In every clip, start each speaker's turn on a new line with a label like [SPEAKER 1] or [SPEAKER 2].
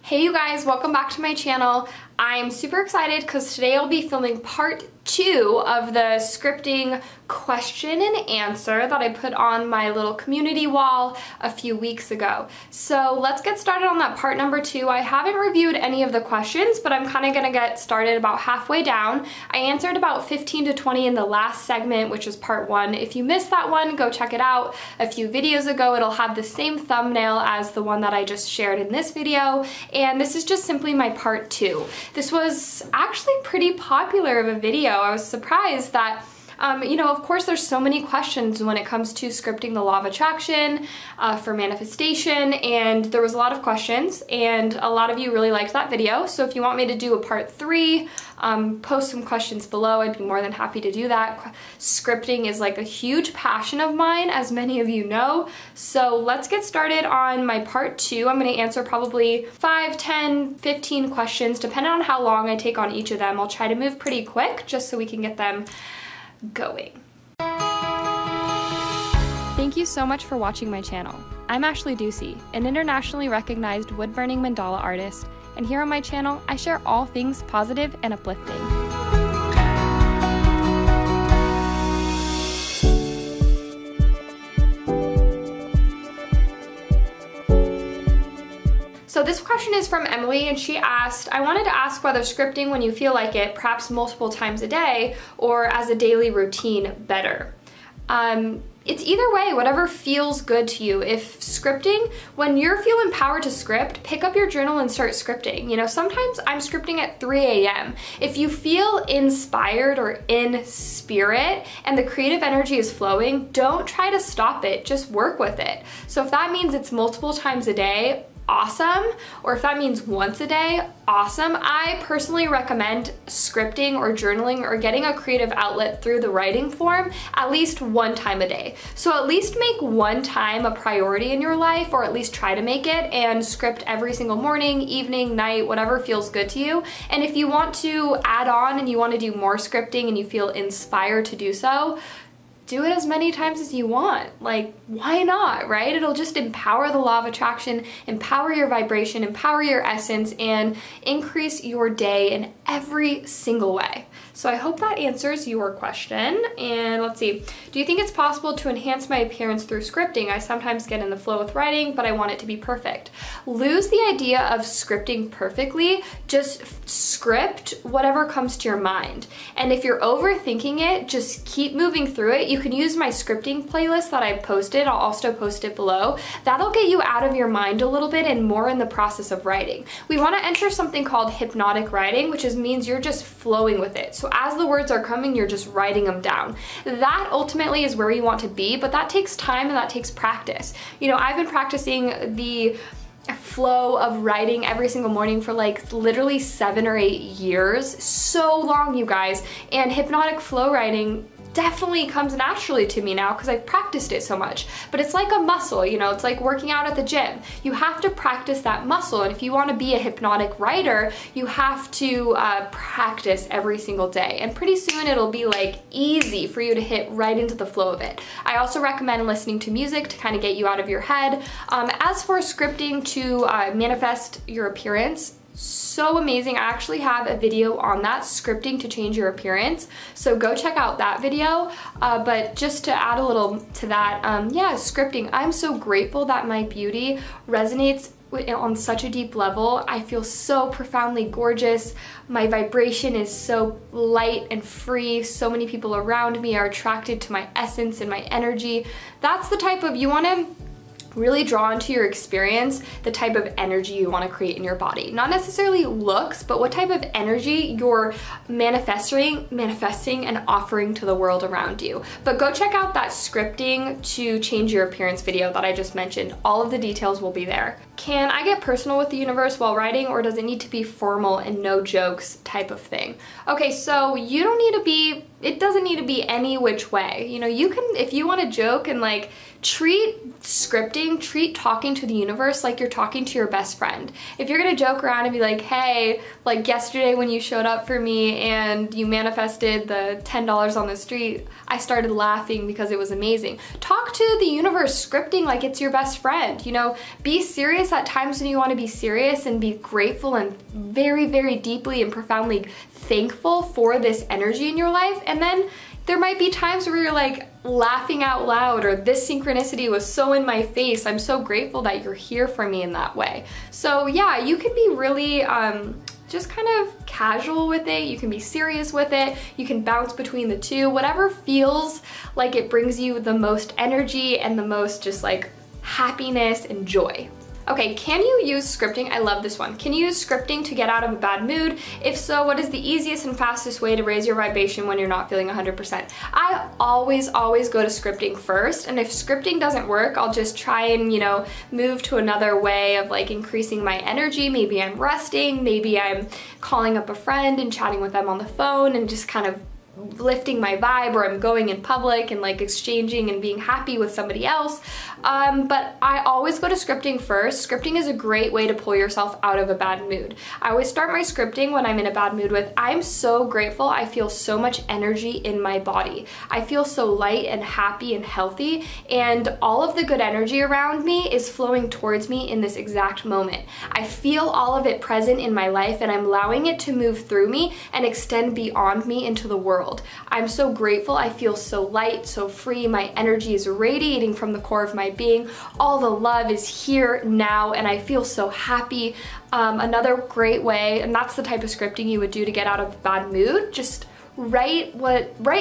[SPEAKER 1] Hey you guys, welcome back to my channel. I'm super excited because today I'll be filming part 2 of the scripting question and answer that I put on my little community wall a few weeks ago. So let's get started on that part number 2. I haven't reviewed any of the questions, but I'm kind of gonna get started about halfway down. I answered about 15 to 20 in the last segment, which is part 1. If you missed that one, go check it out. A few videos ago, it'll have the same thumbnail as the one that I just shared in this video, and this is just simply my part 2. This was actually pretty popular of a video. I was surprised that you know, of course there's so many questions when it comes to scripting the law of attraction for manifestation, and there was a lot of questions and a lot of you really liked that video. So if you want me to do a part 3, post some questions below. I'd be more than happy to do that. Scripting is like a huge passion of mine, as many of you know. So let's get started on my part 2. I'm going to answer probably 5, 10, 15 questions depending on how long I take on each of them. I'll try to move pretty quick just so we can get them going. Thank you so much for watching my channel. I'm Ashley Ducey, an internationally recognized wood-burning mandala artist, and here on my channel I share all things positive and uplifting. So this question is from Emily, and she asked, I wanted to ask whether scripting when you feel like it, perhaps multiple times a day, or as a daily routine, better. It's either way, whatever feels good to you. If scripting, when you're feeling empowered to script, pick up your journal and start scripting. You know, sometimes I'm scripting at 3 a.m. If you feel inspired or in spirit and the creative energy is flowing, don't try to stop it, just work with it. So if that means it's multiple times a day, awesome. Or if that means once a day, awesome. I personally recommend scripting or journaling or getting a creative outlet through the writing form at least 1 time a day. So at least make one time a priority in your life, or at least try to make it, and script every single morning, evening, night, whatever feels good to you. And if you want to add on and you want to do more scripting and you feel inspired to do so, do it as many times as you want. Like, why not, right? It'll just empower the law of attraction, empower your vibration, empower your essence, and increase your day in every single way. So I hope that answers your question. And let's see, do you think it's possible to enhance my appearance through scripting? I sometimes get in the flow with writing, but I want it to be perfect. Lose the idea of scripting perfectly. Just script whatever comes to your mind. And if you're overthinking it, just keep moving through it. You can use my scripting playlist that I posted. I'll also post it below. That'll get you out of your mind a little bit and more in the process of writing. We want to enter something called hypnotic writing, which means you're just flowing with it. So as the words are coming, you're just writing them down. That ultimately is where you want to be, but that takes time and that takes practice. You know, I've been practicing the flow of writing every single morning for like literally 7 or 8 years. So long, you guys. And hypnotic flow writing definitely comes naturally to me now because I've practiced it so much. But it's like a muscle, you know, it's like working out at the gym. You have to practice that muscle, and if you want to be a hypnotic writer, you have to practice every single day. And pretty soon it'll be like easy for you to hit right into the flow of it. I also recommend listening to music to kind of get you out of your head. As for scripting to manifest your appearance, so amazing. I actually have a video on that, scripting to change your appearance, so go check out that video. But just to add a little to that, yeah, scripting. I'm so grateful that my beauty resonates on such a deep level. I feel so profoundly gorgeous. My vibration is so light and free. So many people around me are attracted to my essence and my energy. That's the type of, you want to really draw into your experience the type of energy you want to create in your body. Not necessarily looks, but what type of energy you're manifesting and offering to the world around you. But go check out that scripting to change your appearance video that I just mentioned. All of the details will be there. Can I get personal with the universe while writing, or does it need to be formal and no jokes type of thing? Okay, so you don't need to be, it doesn't need to be any which way. You know, you can, if you want to joke and like treat scripting, treat talking to the universe like you're talking to your best friend. If you're gonna joke around and be like, hey, like yesterday when you showed up for me and you manifested the $10 on the street, I started laughing because it was amazing. Talk to the universe scripting like it's your best friend. You know, be serious at times when you want to be serious, and be grateful and very, very deeply and profoundly thankful for this energy in your life. And then there might be times where you're like laughing out loud, or this synchronicity was so in my face. I'm so grateful that you're here for me in that way. So yeah, you can be really just kind of casual with it. You can be serious with it. You can bounce between the two, whatever feels like it brings you the most energy and the most just like happiness and joy. Okay, can you use scripting? I love this one. Can you use scripting to get out of a bad mood? If so, what is the easiest and fastest way to raise your vibration when you're not feeling 100%? I always go to scripting first, and if scripting doesn't work, I'll just try and, you know, move to another way of like increasing my energy. Maybe I'm resting, maybe I'm calling up a friend and chatting with them on the phone and just kind of lifting my vibe, or I'm going in public and like exchanging and being happy with somebody else. But I always go to scripting first. Scripting is a great way to pull yourself out of a bad mood. I always start my scripting when I'm in a bad mood with, I'm so grateful, I feel so much energy in my body. I feel so light and happy and healthy, and all of the good energy around me is flowing towards me in this exact moment. I feel all of it present in my life, and I'm allowing it to move through me and extend beyond me into the world. I'm so grateful. I feel so light, so free. My energy is radiating from the core of my being. All the love is here now, and I feel so happy. Another great way, and that's the type of scripting you would do to get out of a bad mood, just write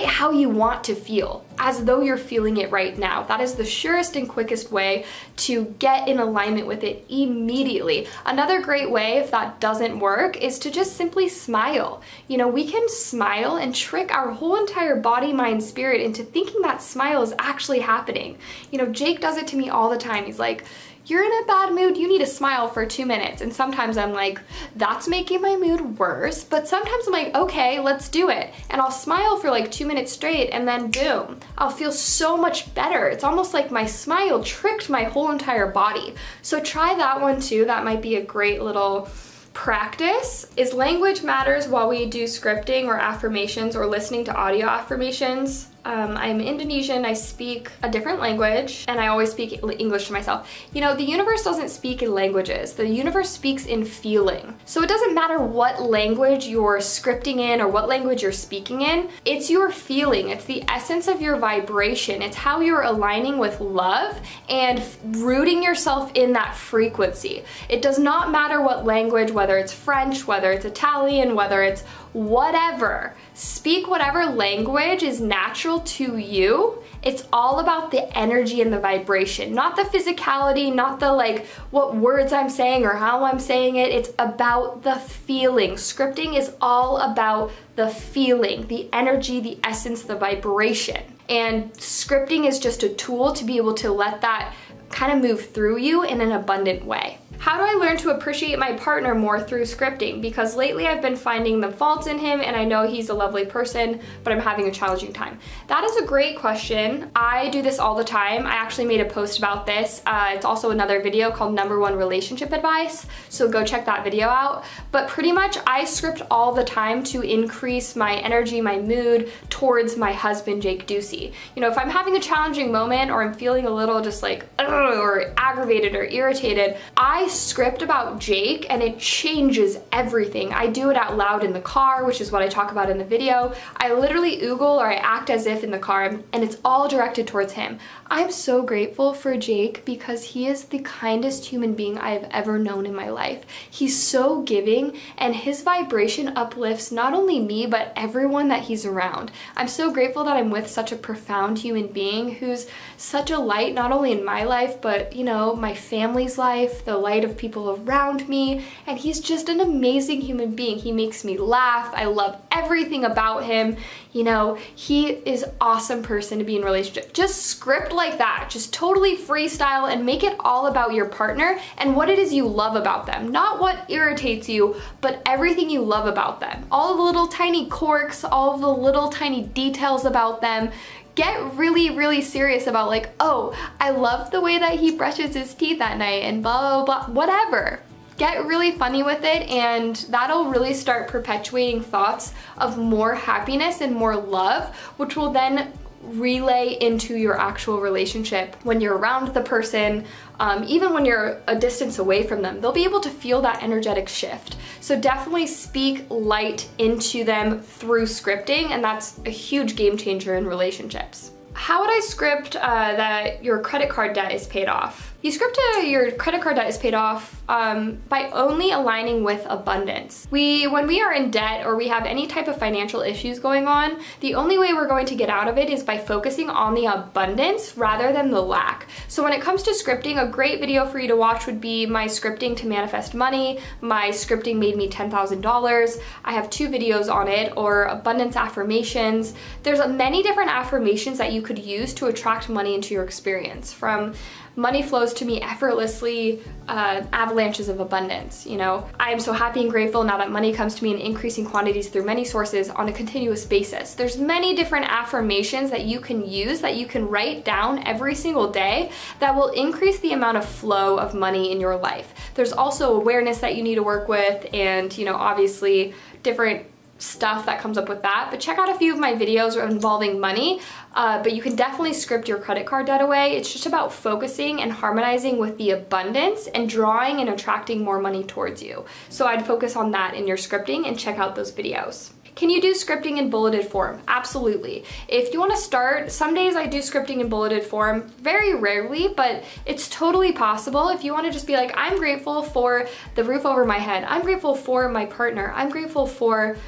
[SPEAKER 1] how you want to feel, as though you're feeling it right now. That is the surest and quickest way to get in alignment with it immediately. Another great way, if that doesn't work, is to just simply smile. You know, we can smile and trick our whole entire body, mind, spirit into thinking that smile is actually happening. You know, Jake does it to me all the time. He's like, you're in a bad mood, you need to smile for 2 minutes. And sometimes I'm like, that's making my mood worse. But sometimes I'm like, okay, let's do it. And I'll smile for like 2 minutes straight, and then boom, I'll feel so much better. It's almost like my smile tricked my whole entire body. So try that one too. That might be a great little practice. Is language matters while we do scripting or affirmations or listening to audio affirmations? I'm Indonesian, I speak a different language, and I always speak English to myself. You know, the universe doesn't speak in languages. The universe speaks in feeling. So it doesn't matter what language you're scripting in or what language you're speaking in, it's your feeling. It's the essence of your vibration. It's how you're aligning with love and rooting yourself in that frequency. It does not matter what language, whether it's French, whether it's Italian, whether it's whatever. Speak whatever language is natural to you. It's all about the energy and the vibration, not the physicality, not the like what words I'm saying or how I'm saying it. It's about the feeling. Scripting is all about the feeling, the energy, the essence, the vibration. And scripting is just a tool to be able to let that kind of move through you in an abundant way. How do I learn to appreciate my partner more through scripting? Because lately I've been finding the faults in him, and I know he's a lovely person, but I'm having a challenging time. That is a great question. I do this all the time. I actually made a post about this. It's also another video called #1 Relationship Advice, so go check that video out. But pretty much I script all the time to increase my energy, my mood towards my husband, Jake Ducey. You know, if I'm having a challenging moment or I'm feeling a little just like, or aggravated or irritated, I script about Jake and it changes everything. I do it out loud in the car, which is what I talk about in the video. I literally oogle or I act as if in the car, and it's all directed towards him. I'm so grateful for Jake because he is the kindest human being I have ever known in my life. He's so giving, and his vibration uplifts not only me but everyone that he's around. I'm so grateful that I'm with such a profound human being who's such a light, not only in my life but, you know, my family's life, the light of people around me, and he's just an amazing human being. He makes me laugh. I love everything about him. You know, he is an awesome person to be in a relationship. Just script like that. Just totally freestyle and make it all about your partner and what it is you love about them. Not what irritates you, but everything you love about them. All the little tiny quirks, all the little tiny details about them. Get really, really serious about like, oh, I love the way that he brushes his teeth at night and blah, blah, blah, whatever. Get really funny with it, and that'll really start perpetuating thoughts of more happiness and more love, which will then relay into your actual relationship when you're around the person, even when you're a distance away from them. They'll be able to feel that energetic shift. So definitely speak light into them through scripting, and that's a huge game changer in relationships. How would I script that your credit card debt is paid off? You script your credit card debt is paid off by only aligning with abundance. When we are in debt or we have any type of financial issues going on, the only way we're going to get out of it is by focusing on the abundance rather than the lack. So when it comes to scripting, a great video for you to watch would be my scripting to manifest money. My scripting made me $10,000. I have 2 videos on it, or abundance affirmations. There's many different affirmations that you could use to attract money into your experience, from money flows to me effortlessly, avalanches of abundance, you know. I am so happy and grateful now that money comes to me in increasing quantities through many sources on a continuous basis. There's many different affirmations that you can use, that you can write down every single day, that will increase the amount of flow of money in your life. There's also awareness that you need to work with, and, you know, obviously different stuff that comes up with that, but check out a few of my videos involving money, but you can definitely script your credit card debt away. It's just about focusing and harmonizing with the abundance and drawing and attracting more money towards you. So I'd focus on that in your scripting and check out those videos. Can you do scripting in bulleted form? Absolutely. If you want to start, some days I do scripting in bulleted form, very rarely, but it's totally possible. If you want to just be like, I'm grateful for the roof over my head, I'm grateful for my partner, I'm grateful for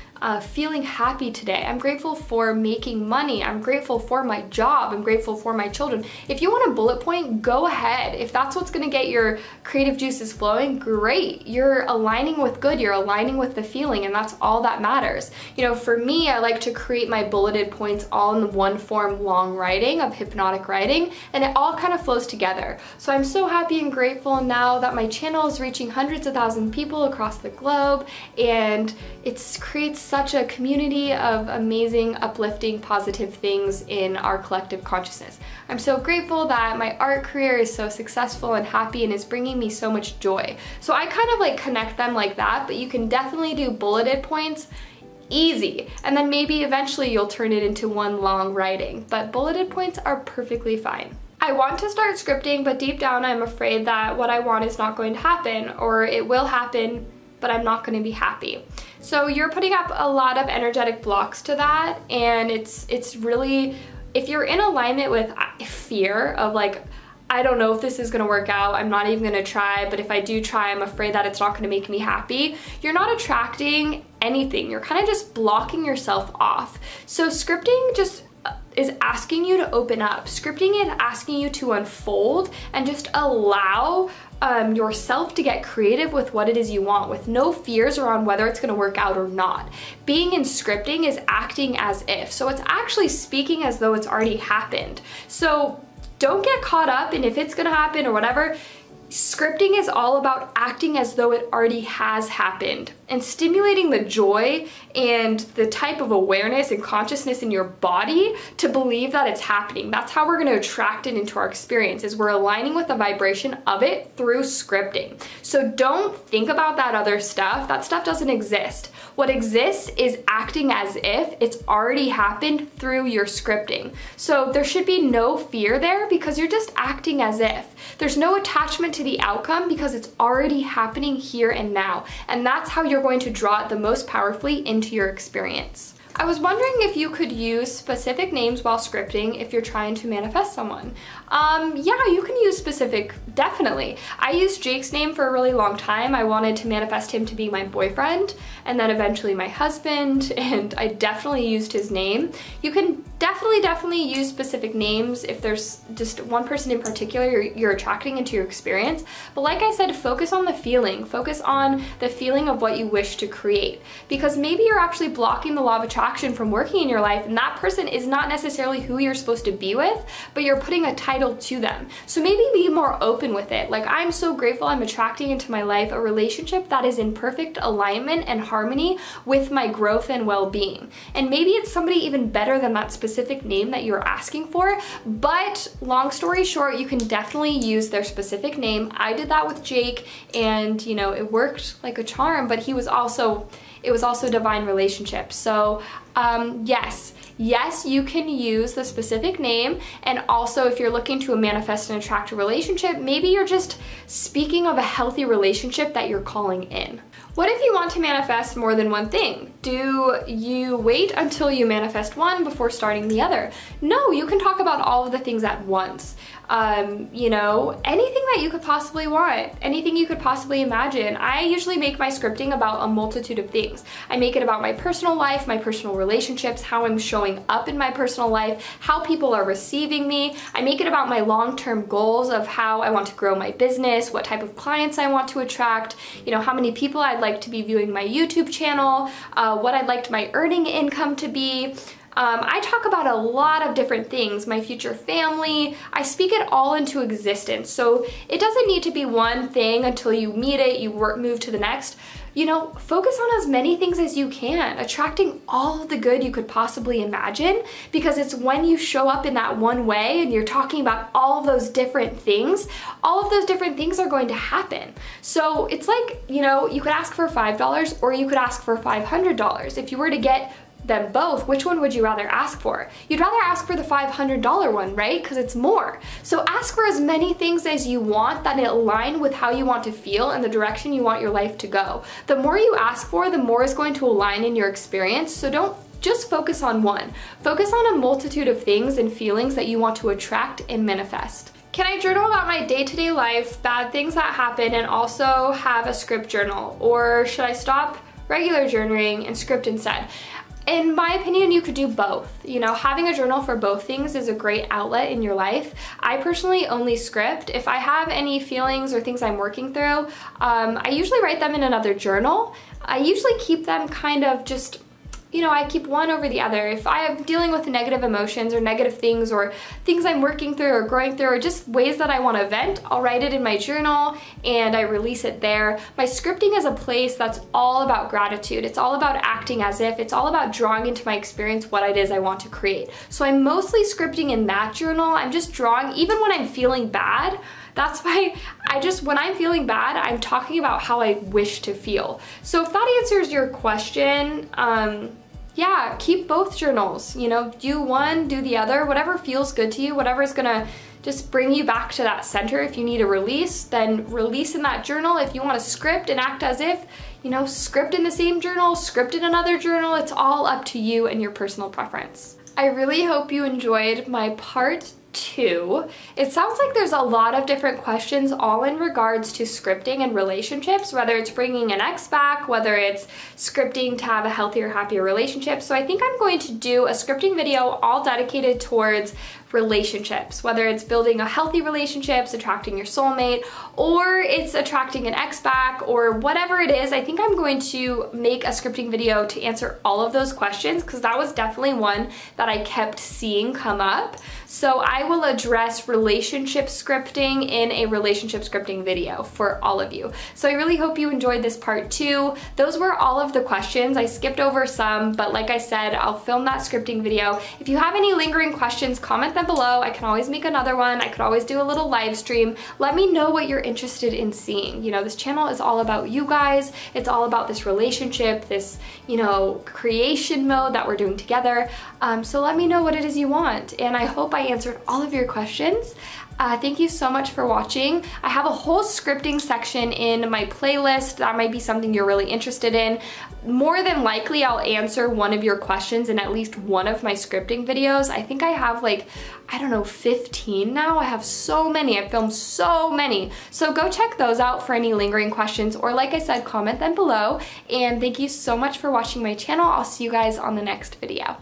[SPEAKER 1] feeling happy today, I'm grateful for making money, I'm grateful for my job, I'm grateful for my children. If you want a bullet point, go ahead. If that's what's going to get your creative juices flowing, great. You're aligning with good, you're aligning with the feeling, and that's all that matters. You know, for me, I like to create my bulleted points all in the one form long writing of hypnotic writing, and it all kind of flows together. So I'm so happy and grateful now that my channel is reaching hundreds of thousands of people across the globe, and it creates such a community of amazing, uplifting, positive things in our collective consciousness. I'm so grateful that my art career is so successful and happy and is bringing me so much joy. So I kind of like connect them like that, but you can definitely do bulleted points, easy. And then maybe eventually you'll turn it into one long writing, but bulleted points are perfectly fine. I want to start scripting, but deep down I'm afraid that what I want is not going to happen, or it will happen, but I'm not going to be happy. So you're putting up a lot of energetic blocks to that, and it's really, if you're in alignment with fear of like, I don't know if this is gonna work out, I'm not even gonna try, but if I do try, I'm afraid that it's not gonna make me happy, you're not attracting anything. You're kind of just blocking yourself off. So scripting just is asking you to open up. Scripting is asking you to unfold and just allow yourself to get creative with what it is you want, with no fears around whether it's gonna work out or not. Being in scripting is acting as if. So it's actually speaking as though it's already happened. So don't get caught up in if it's gonna happen or whatever. Scripting is all about acting as though it already has happened and stimulating the joy and the type of awareness and consciousness in your body to believe that it's happening. That's how we're going to attract it into our experience, is we're aligning with the vibration of it through scripting. So don't think about that other stuff. That stuff doesn't exist. What exists is acting as if it's already happened through your scripting. So there should be no fear there because you're just acting as if. There's no attachment to the outcome because it's already happening here and now. And that's how you're going to draw it the most powerfully into your experience. I was wondering if you could use specific names while scripting if you're trying to manifest someone. Yeah, you can use specific, definitely. I used Jake's name for a really long time. I wanted to manifest him to be my boyfriend and then eventually my husband, and I definitely used his name. You can definitely use specific names if there's just one person in particular you're attracting into your experience. But like I said, focus on the feeling. Focus on the feeling of what you wish to create, because maybe you're actually blocking the law of attraction from working in your life, and that person is not necessarily who you're supposed to be with, but you're putting a title to them. So maybe be more open with it. Like, I'm so grateful I'm attracting into my life a relationship that is in perfect alignment and harmony with my growth and well-being. And maybe it's somebody even better than that specific specific name that you're asking for, but long story short, you can definitely use their specific name. I did that with Jake, and you know, it worked like a charm, but it was also a divine relationship. So yes, you can use the specific name, and also if you're looking to manifest and attract a relationship, maybe you're just speaking of a healthy relationship that you're calling in. What if you want to manifest more than one thing? Do you wait until you manifest one before starting the other? No, you can talk about all of the things at once. You know, anything that you could possibly want, anything you could possibly imagine. I usually make my scripting about a multitude of things. I make it about my personal life, my personal relationships, how I'm showing up in my personal life, how people are receiving me. I make it about my long-term goals of how I want to grow my business, what type of clients I want to attract, you know, how many people I'd like to be viewing my YouTube channel, what I'd like my earning income to be. I talk about a lot of different things, my future family. I speak it all into existence. So it doesn't need to be one thing until you meet it, you move to the next. You know, focus on as many things as you can, attracting all of the good you could possibly imagine, because it's when you show up in that one way and you're talking about all of those different things, all of those different things are going to happen. So it's like, you know, you could ask for $5 or you could ask for $500. If you were to get them both, which one would you rather ask for? You'd rather ask for the $500 one, right? Because it's more. So ask for as many things as you want that align with how you want to feel and the direction you want your life to go. The more you ask for, the more is going to align in your experience. So don't just focus on one. Focus on a multitude of things and feelings that you want to attract and manifest. Can I journal about my day-to-day life, bad things that happen, and also have a script journal? Or should I stop regular journaling and script instead? In my opinion, you could do both. You know, having a journal for both things is a great outlet in your life. I personally only script. If I have any feelings or things I'm working through, I usually write them in another journal. I usually keep them kind of just, you know, I keep one over the other. If I am dealing with negative emotions or negative things or things I'm working through or growing through or just ways that I want to vent, I'll write it in my journal and I release it there. My scripting is a place that's all about gratitude. It's all about acting as if. It's all about drawing into my experience what it is I want to create. So I'm mostly scripting in that journal. I'm just drawing, even when I'm feeling bad. That's why when I'm feeling bad, I'm talking about how I wish to feel. So if that answers your question, yeah, keep both journals. You know, do one, do the other, whatever feels good to you, whatever is gonna just bring you back to that center. If you need a release, then release in that journal. If you want to script and act as if, you know, script in the same journal, script in another journal. It's all up to you and your personal preference. I really hope you enjoyed my part 2. It sounds like there's a lot of different questions all in regards to scripting and relationships, whether it's bringing an ex back, whether it's scripting to have a healthier, happier relationship. So I think I'm going to do a scripting video all dedicated towards relationships, whether it's building a healthy relationships, attracting your soulmate, or it's attracting an ex back, or whatever it is. I think I'm going to make a scripting video to answer all of those questions, because that was definitely one that I kept seeing come up. So I will address relationship scripting in a relationship scripting video for all of you. So I really hope you enjoyed this part 2. Those were all of the questions. I skipped over some, but like I said, I'll film that scripting video. If you have any lingering questions, comment them below. I can always make another one. I could always do a little live stream. Let me know what you're interested in seeing. You know, this channel is all about you guys. It's all about this relationship, this, you know, creation mode that we're doing together. So let me know what it is you want, and I hope I answered all of your questions. Thank you so much for watching. I have a whole scripting section in my playlist. That might be something you're really interested in. More than likely, I'll answer one of your questions in at least one of my scripting videos. I think I have like, I don't know, 15 now. I have so many. I've filmed so many. So go check those out for any lingering questions, or like I said, comment them below. And thank you so much for watching my channel. I'll see you guys on the next video.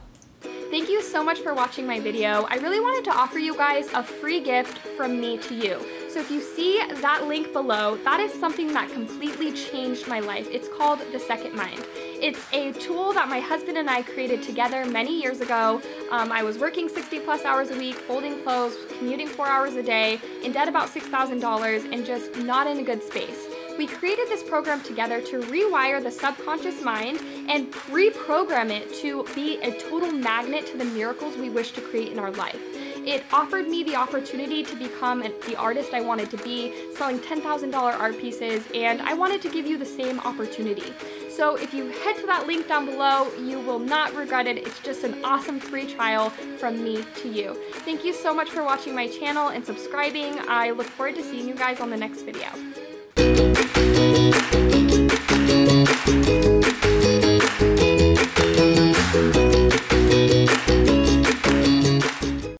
[SPEAKER 1] Thank you so much for watching my video. I really wanted to offer you guys a free gift from me to you. So if you see that link below, that is something that completely changed my life. It's called The Second Mind. It's a tool that my husband and I created together many years ago. I was working 60+ hours a week, folding clothes, commuting 4 hours a day, in debt about $6,000, and just not in a good space. We created this program together to rewire the subconscious mind and reprogram it to be a total magnet to the miracles we wish to create in our life. It offered me the opportunity to become the artist I wanted to be, selling $10,000 art pieces, and I wanted to give you the same opportunity. So if you head to that link down below, you will not regret it. It's just an awesome free trial from me to you. Thank you so much for watching my channel and subscribing. I look forward to seeing you guys on the next video.